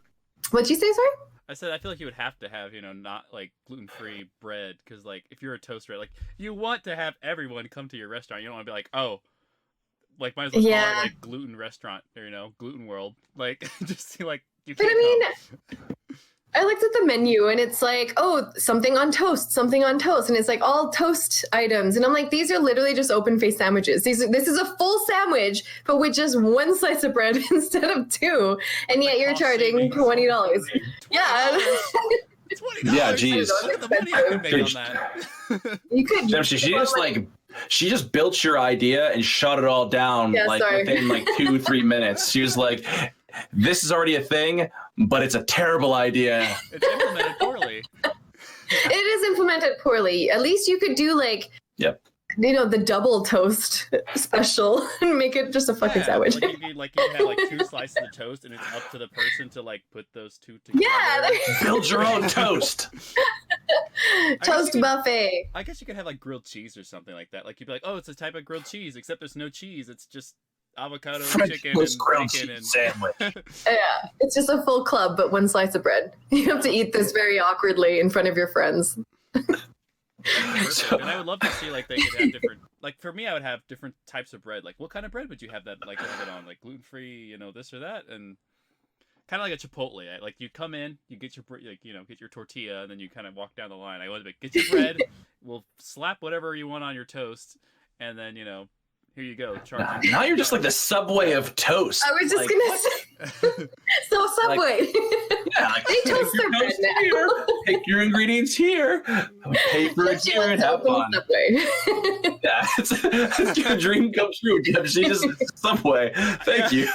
What'd you say, sorry? I said I feel like you would have to have, not like gluten-free bread, because like if you're a toaster, like you want to have everyone come to your restaurant. You don't want to be like, oh, like might as well call it like gluten restaurant or gluten world. Like just see like you can't. But I looked at the menu and it's like, oh, something on toast, and it's like all toast items, and I'm like, these are literally just open-faced sandwiches. This is a full sandwich, but with just 1 slice of bread instead of 2, and yet you're charging $20. Yeah. $20. Yeah, geez. Look at the money I could make on that. You could. She just built your idea and shut it all down within 2-3 minutes. She was like, this is already a thing, but it's a terrible idea. It's implemented poorly. It is implemented poorly. At least you could do the double toast special and make it just a fucking sandwich. Like you have like 2 slices of toast, and it's up to the person to like put those 2 together. Yeah, build your own toast. Toast buffet. I guess you could have like grilled cheese or something like that. Like you'd be like, oh, it's a type of grilled cheese, except there's no cheese. It's just avocado, chicken, and bacon, and sandwich. Yeah, it's just a full club, but 1 slice of bread. You have to eat this very awkwardly in front of your friends. And I would love to see like they could have different. Like for me, I would have different types of bread. Like what kind of bread would you have that like have it on? Like gluten free, this or that, and kind of like a Chipotle. Like you come in, you get your get your tortilla, and then you kind of walk down the line. I want to get your bread. We'll slap whatever you want on your toast, and then here you go. Now you're just like the Subway of toast. I was just gonna say. So Subway. They toast their bread now. Here. Take your ingredients here. Pay for it here and have fun. Yeah, it's your dream come true. She just Subway. Thank you.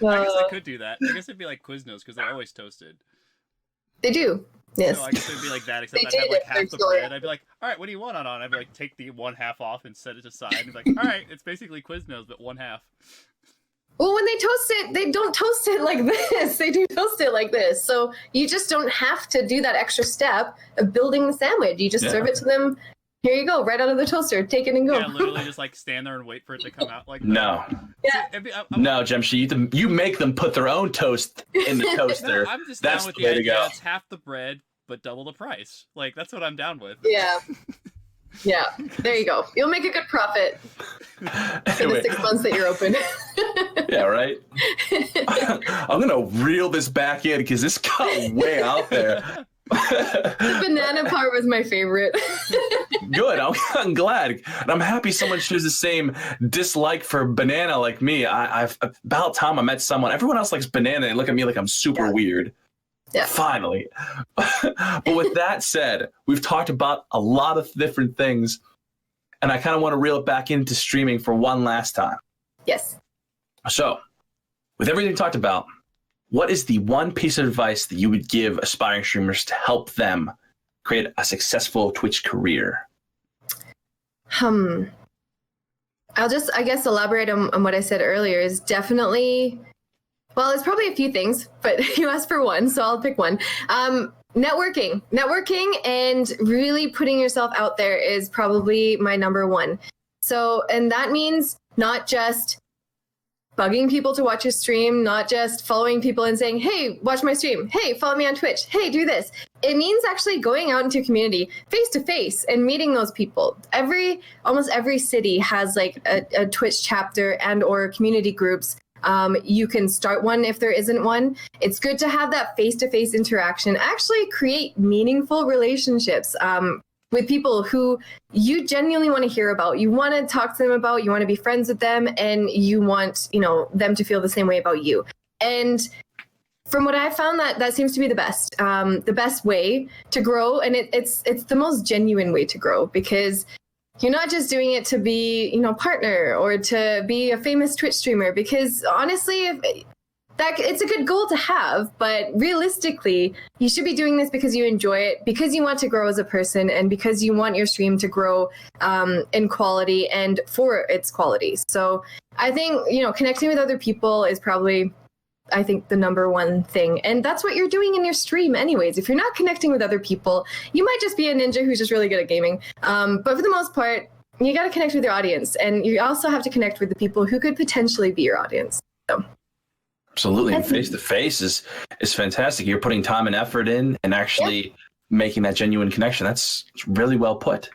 I guess I could do that. I guess it'd be like Quiznos because they're always toasted. They do. Yes. So I guess it'd be like that, except I'd have like half the bread. I'd be like, all right, what do you want on? I'd be like, take the 1/2 off and set it aside. And be like, all right, it's basically Quiznos, but 1/2. Well, when they toast it, they don't toast it like this. They do toast it like this. So you just don't have to do that extra step of building the sandwich. You just serve it to them. Here you go, right out of the toaster. Take it and go. Yeah, literally just like stand there and wait for it to come out like that. No. Yeah. No, Jemshi, you make them put their own toast in the toaster. No, I'm just that's down with the the way to idea. go. It's half the bread, but double the price. Like that's what I'm down with. Yeah. Yeah. There you go. You'll make a good profit for the 6 months that you're open. Yeah, right? I'm gonna reel this back in because this got way out there. The banana part was my favorite. Good. I'm glad. And I'm happy someone shares the same dislike for banana like me. I've about time I met someone. Everyone else likes banana. They look at me like I'm super weird. Yeah. Finally. But with that said, we've talked about a lot of different things, and I kind of want to reel it back into streaming for one last time. Yes. So, with everything talked about, what is the one piece of advice that you would give aspiring streamers to help them create a successful Twitch career? I'll just, I guess, elaborate on what I said earlier. Is definitely, well, it's probably a few things, but you asked for one, so I'll pick one. Networking and really putting yourself out there is probably my number one. So, and that means not just bugging people to watch your stream, not just following people and saying, hey, watch my stream. Hey, follow me on Twitch. Hey, do this. It means actually going out into your community face to face and meeting those people. Almost every city has like a Twitch chapter and or community groups. You can start one if there isn't one. It's good to have that face-to-face interaction, actually create meaningful relationships with people who you genuinely want to hear about. You want to talk to them about, you want to be friends with them, and you want, them to feel the same way about you. And from what I found, that seems to be the best way to grow. And it's the most genuine way to grow, because you're not just doing it to be, partner or to be a famous Twitch streamer, because honestly, it's a good goal to have, but realistically, you should be doing this because you enjoy it, because you want to grow as a person, and because you want your stream to grow in quality and for its quality. So I think, connecting with other people is probably, I think, the number one thing. And that's what you're doing in your stream anyways. If you're not connecting with other people, you might just be a ninja who's just really good at gaming. But for the most part, you got to connect with your audience. And you also have to connect with the people who could potentially be your audience. So. Absolutely. And face-to-face is fantastic. You're putting time and effort in and actually making that genuine connection. That's really well put.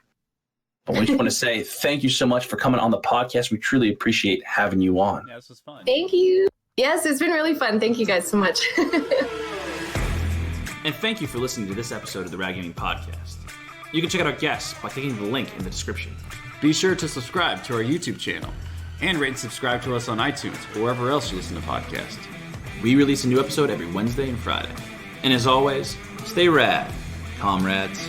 But we just want to say thank you so much for coming on the podcast. We truly appreciate having you on. Yeah, this was fun. Thank you. Yes, it's been really fun. Thank you guys so much. And thank you for listening to this episode of the Rad Gaming Podcast. You can check out our guests by clicking the link in the description. Be sure to subscribe to our YouTube channel and rate and subscribe to us on iTunes or wherever else you listen to podcasts. We release a new episode every Wednesday and Friday. And as always, stay rad, comrades.